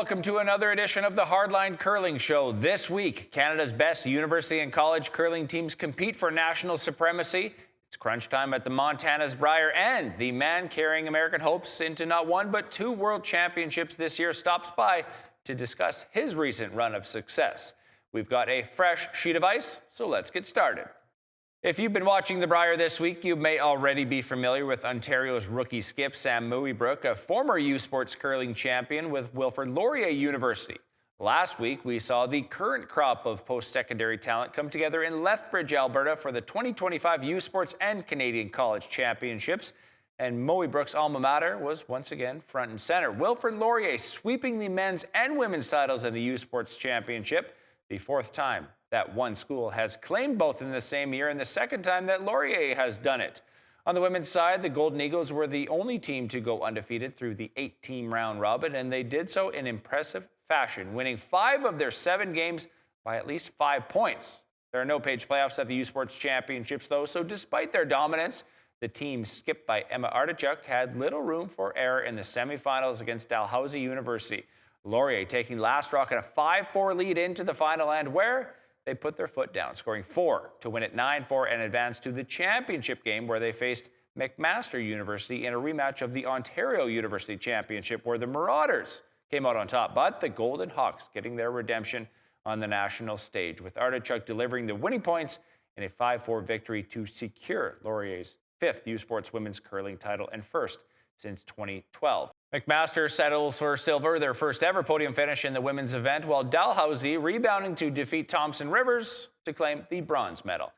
welcome to another edition of the Hardline Curling Show. This week, Canada's best university and college curling teams compete for national supremacy. It's crunch time at the Montana's Brier, and the man carrying American hopes into not one but two world championships this year stops by to discuss his recent run of success. We've got a fresh sheet of ice, so let's get started. If you've been watching the Brier this week, you may already be familiar with Ontario's rookie skip, Sam Mouillebrook, a former U Sports curling champion with Wilfrid Laurier University. Last week, we saw the current crop of post-secondary talent come together in Lethbridge, Alberta for the 2025 U Sports and Canadian College Championships. And Mouillebrook's alma mater was once again front and center. Wilfrid Laurier sweeping the men's and women's titles in the U Sports Championship, the fourth time that one school has claimed both in the same year and the second time that Laurier has done it. On the women's side, the Golden Eagles were the only team to go undefeated through the 8-team round robin, and they did so in impressive fashion, winning 5 of their 7 games by at least 5 points. There are no page playoffs at the U Sports Championships, though, so despite their dominance, the team skipped by Emma Artichuk had little room for error in the semifinals against Dalhousie University. Laurier taking last rock in a 5-4 lead into the final end, where they put their foot down, scoring 4 to win it 9-4 and advance to the championship game, where they faced McMaster University in a rematch of the Ontario University Championship, where the Marauders came out on top, but the Golden Hawks getting their redemption on the national stage, with Artichuk delivering the winning points in a 5-4 victory to secure Laurier's 5th U Sports women's curling title and first since 2012. McMaster settles for silver, their first ever podium finish in the women's event, while Dalhousie rebounding to defeat Thompson Rivers to claim the bronze medal.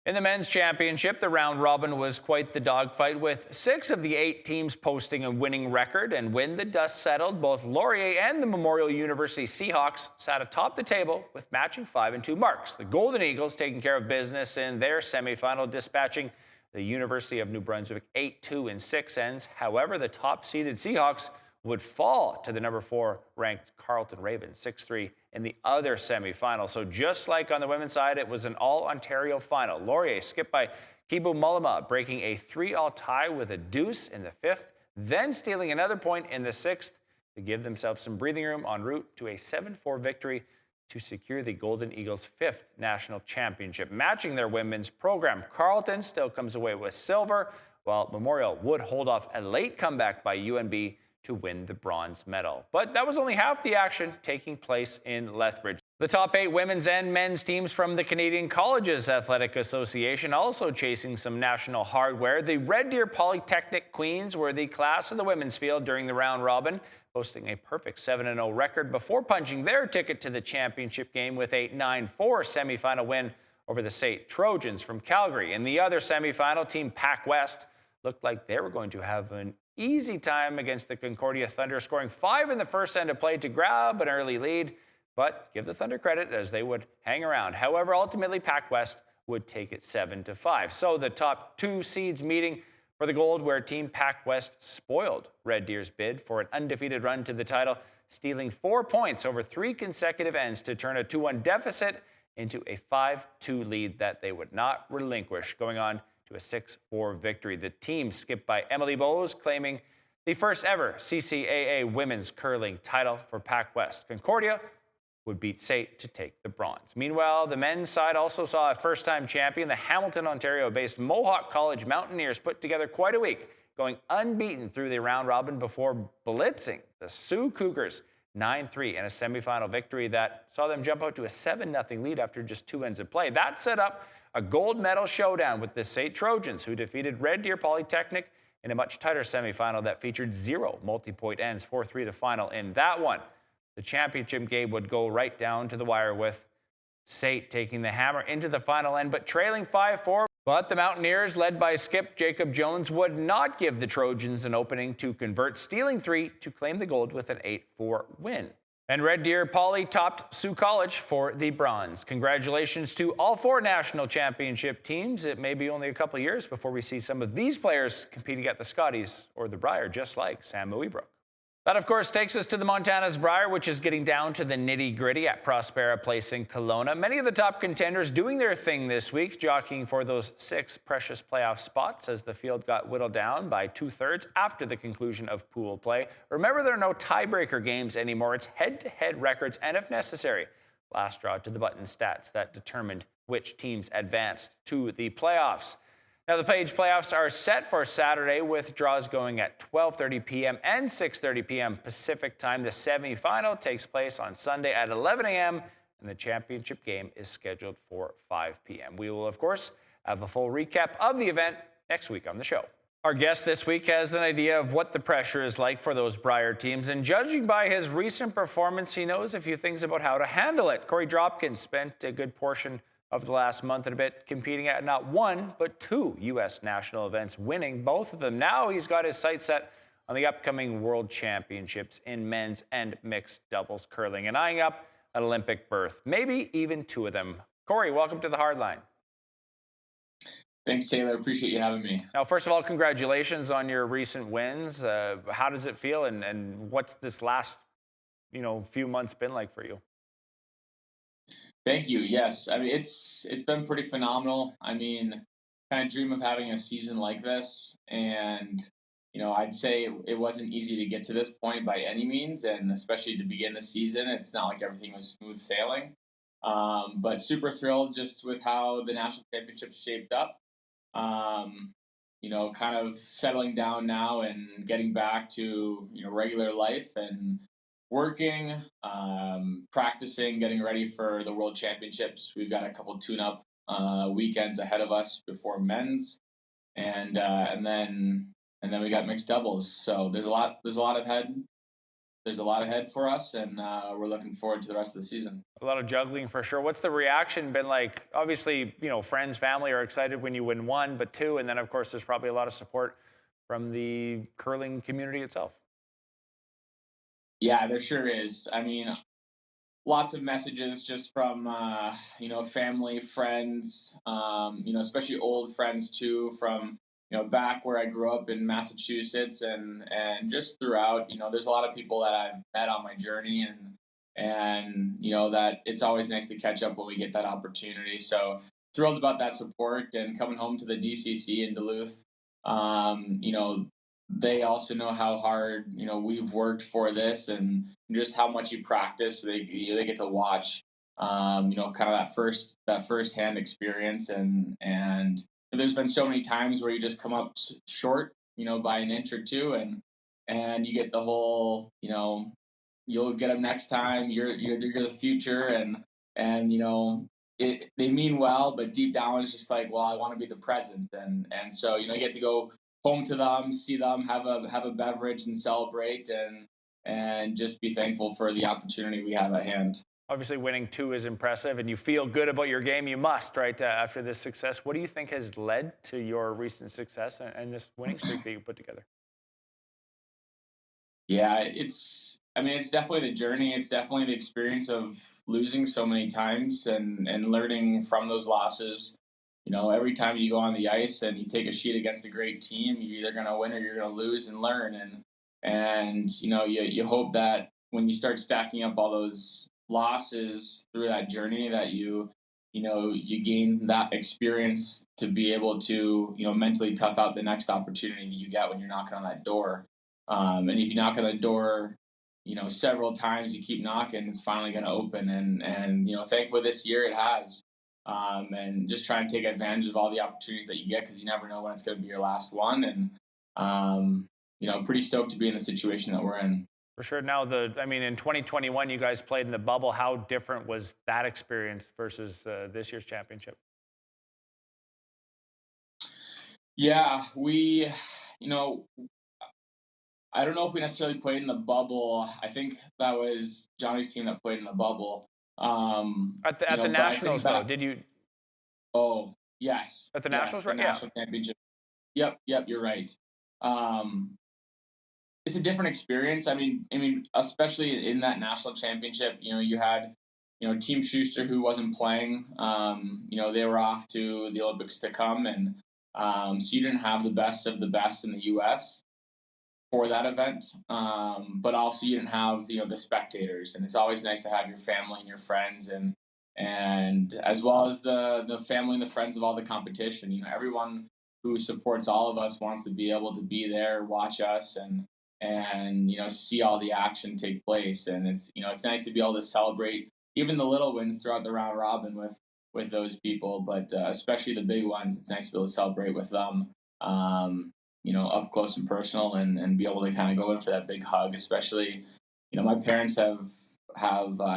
In the men's championship, the round robin was quite the dogfight, with 6 of the 8 teams posting a winning record. And when the dust settled, both Laurier and the Memorial University Seahawks sat atop the table with matching 5 and 2 marks. The Golden Eagles taking care of business in their semifinal, dispatching the University of New Brunswick 8-2 in 6 ends. However, the top-seeded Seahawks would fall to the number 4 ranked Carleton Ravens 6-3 in the other semifinal. So just like on the women's side, it was an all-Ontario final. Laurier skipped by Kibu Mullima, breaking a 3-all tie with a deuce in the 5th, then stealing another point in the 6th to give themselves some breathing room en route to a 7-4 victory to secure the Golden Eagles' 5th national championship. Matching their women's program, Carleton still comes away with silver, while Memorial would hold off a late comeback by UNB to win the bronze medal. But that was only half the action taking place in Lethbridge. The top 8 women's and men's teams from the Canadian Colleges Athletic Association also chasing some national hardware. The Red Deer Polytechnic Queens were the class of the women's field during the round robin, posting a perfect 7-0 record before punching their ticket to the championship game with a 9-4 semifinal win over the St. Trojans from Calgary. In the other semifinal, Team Pac West looked like they were going to have an easy time against the Concordia Thunder, scoring 5 in the first end of play to grab an early lead, but give the Thunder credit as they would hang around. However, ultimately Pac West would take it 7-5. So the top 2 seeds meeting for the gold, where Team Pac West spoiled Red Deer's bid for an undefeated run to the title, stealing 4 points over 3 consecutive ends to turn a 2-1 deficit into a 5-2 lead that they would not relinquish, going on to a 6-4 victory. The team skipped by Emily Bowes, claiming the first ever CCAA women's curling title for Pac West. Concordia would beat SAIT to take the bronze. Meanwhile, the men's side also saw a first-time champion. The Hamilton, Ontario-based Mohawk College Mountaineers put together quite a week, going unbeaten through the round robin before blitzing the Sioux Cougars 9-3 in a semifinal victory that saw them jump out to a 7-0 lead after just 2 ends of play. That set up a gold medal showdown with the St. Trojans, who defeated Red Deer Polytechnic in a much tighter semifinal that featured 0 multi-point ends, 4-3 to final in that one. The championship game would go right down to the wire, with SAIT taking the hammer into the final end, but trailing 5-4. But the Mountaineers, led by skip Jacob Jones, would not give the Trojans an opening to convert, stealing 3 to claim the gold with an 8-4 win. And Red Deer Poly topped Sioux College for the bronze. Congratulations to all 4 national championship teams. It may be only a couple years before we see some of these players competing at the Scotties or the Brier, just like Sam Mouillebrook. That, of course, takes us to the Montana's Brier, which is getting down to the nitty-gritty at Prospera Place in Kelowna. Many of the top contenders doing their thing this week, jockeying for those 6 precious playoff spots as the field got whittled down by 2/3 after the conclusion of pool play. Remember, there are no tiebreaker games anymore. It's head-to-head records and, if necessary, last draw to the button stats that determined which teams advanced to the playoffs. Now, the Page playoffs are set for Saturday with draws going at 12:30 p.m. and 6:30 p.m. Pacific time. The semifinal takes place on Sunday at 11 a.m. and the championship game is scheduled for 5 p.m. We will, of course, have a full recap of the event next week on the show. Our guest this week has an idea of what the pressure is like for those Brier teams, and judging by his recent performance, he knows a few things about how to handle it. Korey Dropkin spent a good portion of the last month and a bit competing at not one, but 2 U.S. national events, winning both of them. Now he's got his sights set on the upcoming World Championships in men's and mixed doubles curling and eyeing up an Olympic berth, maybe even 2 of them. Korey, welcome to the Hardline. Thanks, Taylor. Appreciate you having me. Now, first of all, congratulations on your recent wins. How does it feel, and what's this last few months been like for you? Thank you. Yes, I mean it's been pretty phenomenal. I mean, kind of dream of having a season like this, and I'd say it wasn't easy to get to this point by any means, and especially to begin the season, it's not like everything was smooth sailing. But super thrilled just with how the national championships shaped up. Kind of settling down now and getting back to regular life and working, practicing, getting ready for the World Championships. We've got a couple tune-up weekends ahead of us before men's, and then we got mixed doubles. So there's a lot ahead for us, and we're looking forward to the rest of the season. A lot of juggling for sure. What's the reaction been like? Obviously, friends, family are excited when you win 1, but 2, and then of course there's probably a lot of support from the curling community itself. Yeah, there sure is. I mean, lots of messages just from family, friends, especially old friends too, from back where I grew up in Massachusetts, and just throughout. There's a lot of people that I've met on my journey, and that it's always nice to catch up when we get that opportunity. So thrilled about that support, and coming home to the DCC in Duluth. They also know how hard we've worked for this, and just how much you practice. They get to watch kind of that first hand experience, and there's been so many times where you just come up short by an inch or two, and you get the whole you'll get them next time. You're the future, and they mean well, but deep down it's just like, well, I want to be the present, and so you get to go home to them, see them, have a beverage, and celebrate, and just be thankful for the opportunity we have at hand. Obviously, winning 2 is impressive, and you feel good about your game. You must, right, after this success. What do you think has led to your recent success and this winning streak that you put together? Yeah, it's definitely the journey. It's definitely the experience of losing so many times, and learning from those losses. Every time you go on the ice and you take a sheet against a great team, you're either going to win or you're going to lose and learn. And you hope that when you start stacking up all those losses through that journey, that you gain that experience to be able to mentally tough out the next opportunity that you get when you're knocking on that door. And if you knock on the door several times, you keep knocking, it's finally going to open. And thankfully this year it has. And just try and take advantage of all the opportunities that you get, because you never know when it's going to be your last one. And pretty stoked to be in the situation that we're in. For sure. Now, in 2021, you guys played in the bubble. How different was that experience versus this year's championship? Yeah, I don't know if we necessarily played in the bubble. I think that was Johnny's team that played in the bubble. At the Nationals, though, did you? Oh, yes. At the Nationals, right? The national championship. Yep, you're right. It's a different experience. I mean, especially in that national championship, you had, Team Schuster, who wasn't playing. They were off to the Olympics to come, and so you didn't have the best of the best in the U.S. for that event. But also you didn't have the spectators, and it's always nice to have your family and your friends, and as well as the family and the friends of all the competition. Everyone who supports all of us wants to be able to be there, watch us, and see all the action take place. And it's nice to be able to celebrate even the little wins throughout the round robin with those people, but especially the big ones. It's nice to be able to celebrate with them. Up close and personal, and be able to kind of go in for that big hug. Especially, my parents have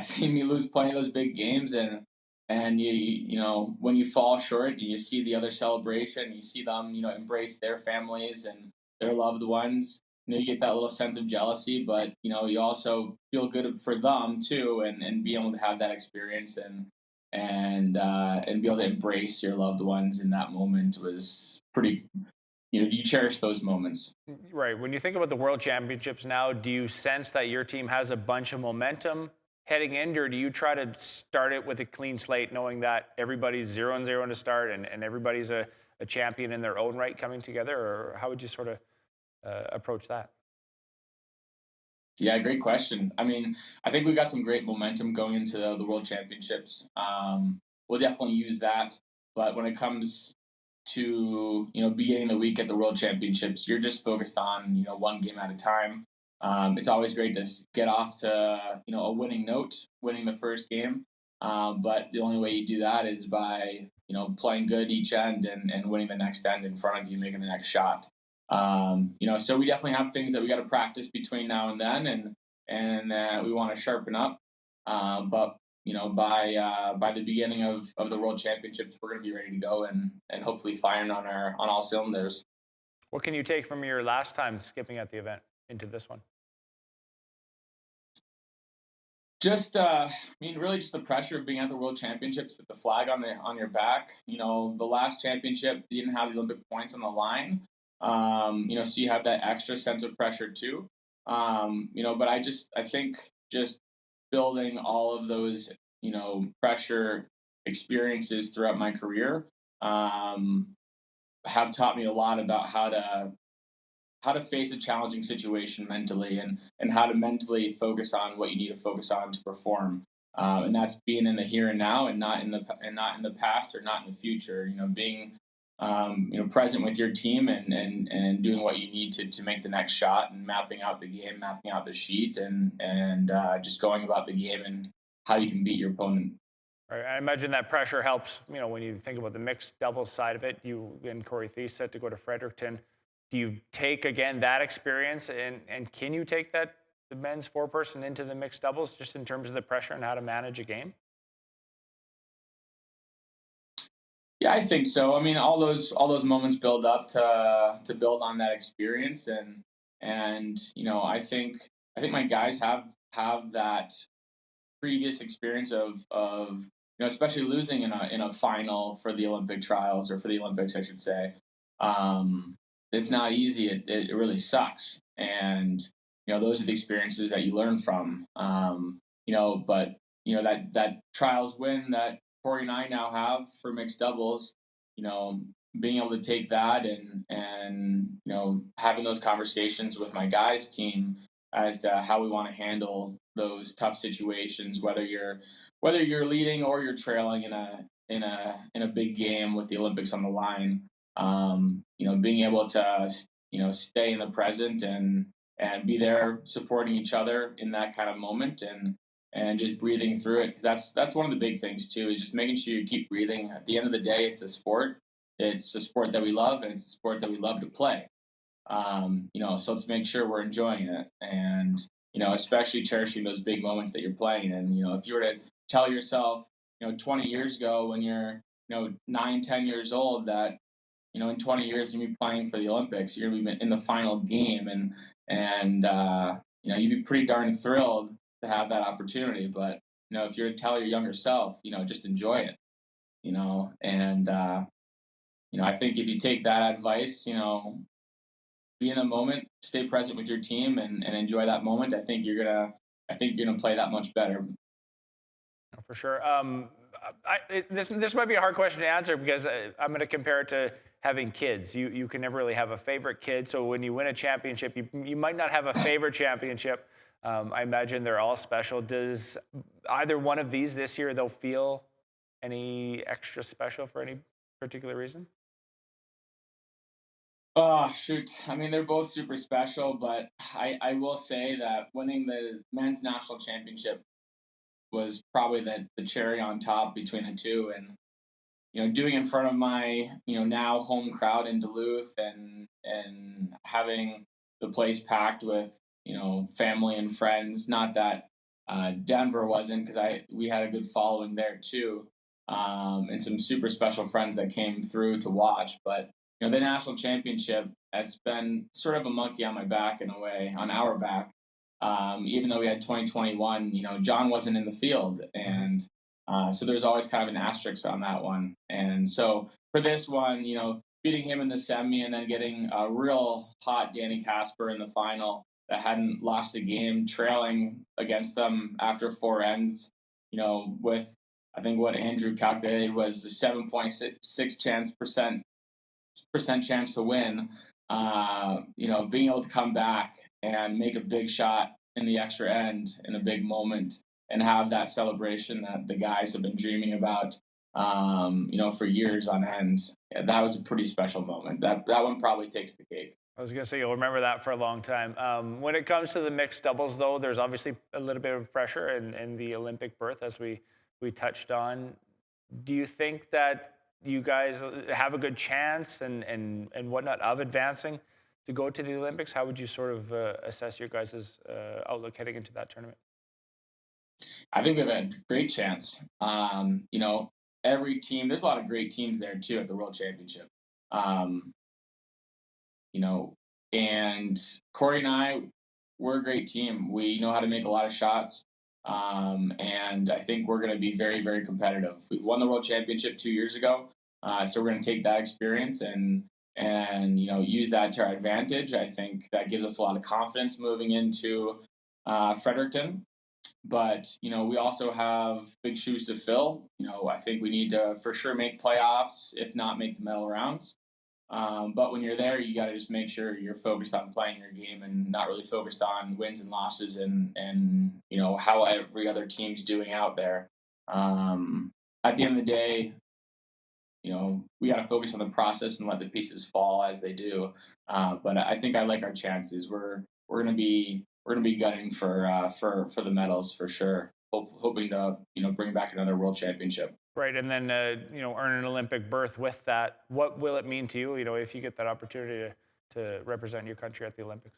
seen me lose plenty of those big games, and when you fall short, you see the other celebration, you see them embrace their families and their loved ones. You get that little sense of jealousy, but you also feel good for them too, and be able to have that experience, and be able to embrace your loved ones in that moment was pretty. You cherish those moments. Right. When you think about the World Championships now, do you sense that your team has a bunch of momentum heading in, or do you try to start it with a clean slate, knowing that everybody's 0-0 to start, and everybody's a champion in their own right coming together? Or how would you sort of approach that? Yeah, great question. I mean, I think we've got some great momentum going into the World Championships. We'll definitely use that. But when it comes to beginning the week at the World Championships, you're just focused on one game at a time. It's always great to get off to a winning note, winning the first game. But the only way you do that is by playing good each end, and winning the next end in front of you, making the next shot. So we definitely have things that we got to practice between now and then, and we want to sharpen up. But by the beginning of the World Championships, we're going to be ready to go, and hopefully firing on all cylinders. What can you take from your last time skipping at the event into this one? Just, really, just the pressure of being at the World Championships with the flag on your back. The last championship you didn't have the Olympic points on the line. So you have that extra sense of pressure too. But I think just building all of those pressure experiences throughout my career have taught me a lot about how to face a challenging situation mentally, and how to mentally focus on what you need to focus on to perform. And that's being in the here and now, and not in the past, or not in the future. Being present with your team, and doing what you need to make the next shot, and mapping out the game, mapping out the sheet, and just going about the game and how you can beat your opponent. Right. I imagine that pressure helps, when you think about the mixed doubles side of it. You and Corey Thies set to go to Fredericton. Do you take, again, that experience, and can you take the men's four-person into the mixed doubles, just in terms of the pressure and how to manage a game? Yeah, I think so. I mean, all those moments build up to build on that experience, and I think my guys have that previous experience of especially losing in a final for the Olympic trials, or for the Olympics, I should say. Um, it's not easy. It really sucks, and those are the experiences that you learn from. But that trials win that Corey and I now have for mixed doubles, you know, being able to take that, and having those conversations with my guys team as to how we want to handle those tough situations, whether you're leading or you're trailing in a big game with the Olympics on the line. Being able to stay in the present, and be there supporting each other in that kind of moment, and just breathing through it, because that's one of the big things too, is just making sure you keep breathing. At the end of the day, it's a sport. It's a sport that we love, and it's a sport that we love to play. So let's make sure we're enjoying it, and especially cherishing those big moments that you're playing. And if you were to tell yourself 20 years ago, when you're 9, 10 years old, that in 20 years you'll be playing for the Olympics, you're gonna be in the final game, and you'd be pretty darn thrilled to have that opportunity. But if you were to tell your younger self, just enjoy it, and I think if you take that advice, be in the moment, stay present with your team, and enjoy that moment. I think you're gonna play that much better. For sure. This might be a hard question to answer because I'm going to compare it to having kids. You can never really have a favorite kid. So when you win a championship, you might not have a favorite championship. I imagine they're all special. Does either one of these this year they'll feel any extra special for any particular reason? Oh shoot! I mean, they're both super special, but I will say that winning the men's national championship was probably the cherry on top between the two, and doing in front of my now home crowd in Duluth, and having the place packed with family and friends. Not that Denver wasn't, because I we had a good following there too, and some super special friends that came through to watch. But the national championship, that's been sort of a monkey on my back in a way, on our back. Even though we had 2021, John wasn't in the field, and so there's always kind of an asterisk on that one. And so for this one, beating him in the semi and then getting a real hot Danny Casper in the final that hadn't lost a game, trailing against them after four ends, with I think what Andrew calculated was a 7.6 percent chance to win. Being able to come back and make a big shot in the extra end in a big moment and have that celebration that the guys have been dreaming about, for years on end. Yeah, that was a pretty special moment. That one probably takes the cake. I was going to say you'll remember that for a long time. When it comes to the mixed doubles, though, there's obviously a little bit of pressure in the Olympic berth, as we touched on. Do you think that you guys have a good chance and whatnot of advancing to go to the Olympics? How would you sort of assess your guys' outlook heading into that tournament? I think we have a great chance. Every team, there's a lot of great teams there too at the World Championship. Um, you know, and Corey and I, we're a great team. We know how to make a lot of shots. And I think we're going to be very, very competitive. We won the World Championship 2 years ago. So we're going to take that experience and use that to our advantage. I think that gives us a lot of confidence moving into Fredericton. But we also have big shoes to fill. I think we need to for sure make playoffs, if not make the medal rounds. But when you're there, you got to just make sure you're focused on playing your game and not really focused on wins and losses and how every other team's doing out there. At the end of the day, we got to focus on the process and let the pieces fall as they do. But I think I like our chances. We're gonna be gunning for the medals for sure. Hoping to bring back another world championship. Right, and then earn an Olympic berth with that. What will it mean to you? If you get that opportunity to represent your country at the Olympics.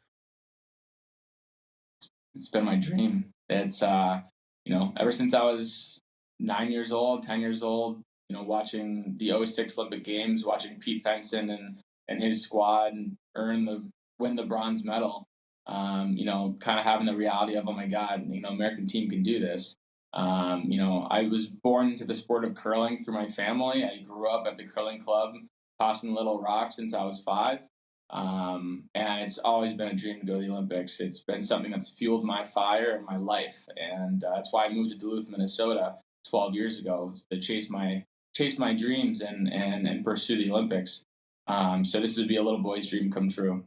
It's been my dream. It's ever since I was 9 years old, 10 years old. Watching the '06 Olympic Games, watching Pete Fenson and his squad win the bronze medal. Kind of having the reality of, oh my God, American team can do this. I was born into the sport of curling through my family. I grew up at the curling club, tossing little rocks since I was 5. And it's always been a dream to go to the Olympics. It's been something that's fueled my fire and my life. And that's why I moved to Duluth, Minnesota 12 years ago, to chase my dreams and pursue the Olympics. So this would be a little boy's dream come true.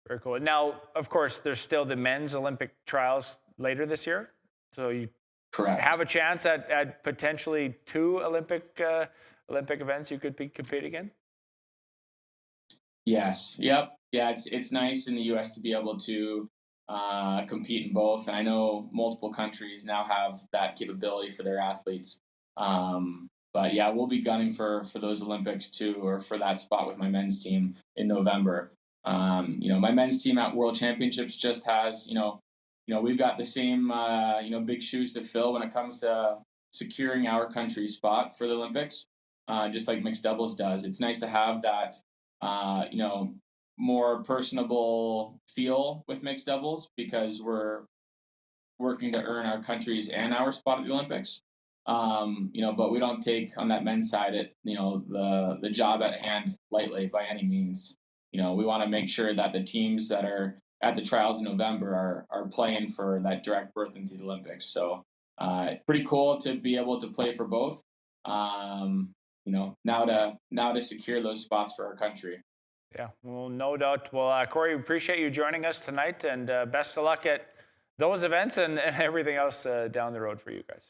Very cool. Now, of course, there's still the men's Olympic trials later this year. So you Correct. have a chance at potentially 2 Olympic events you could be competing in. Yes. Yep. Yeah. It's nice in the U.S. to be able to compete in both, and I know multiple countries now have that capability for their athletes. But yeah, we'll be gunning for those Olympics too, or for that spot with my men's team in November. My men's team at World Championships just has we've got the same big shoes to fill when it comes to securing our country's spot for the Olympics, just like mixed doubles does. It's nice to have that more personable feel with mixed doubles because we're working to earn our country's and our spot at the Olympics. But we don't take on that men's side the job at hand lightly by any means. We want to make sure that the teams that are at the trials in November are playing for that direct berth into the Olympics. So pretty cool to be able to play for both. Now to secure those spots for our country. Yeah, well, no doubt. Well, Korey, we appreciate you joining us tonight, and best of luck at those events and everything else down the road for you guys.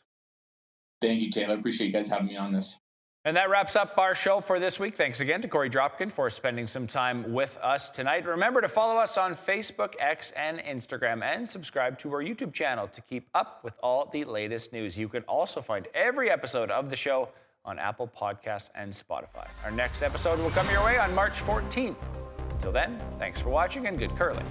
Thank you, Taylor. Appreciate you guys having me on this. And that wraps up our show for this week. Thanks again to Korey Dropkin for spending some time with us tonight. Remember to follow us on Facebook, X, and Instagram, and subscribe to our YouTube channel to keep up with all the latest news. You can also find every episode of the show on Apple Podcasts and Spotify. Our next episode will come your way on March 14th. Until then, thanks for watching and good curling.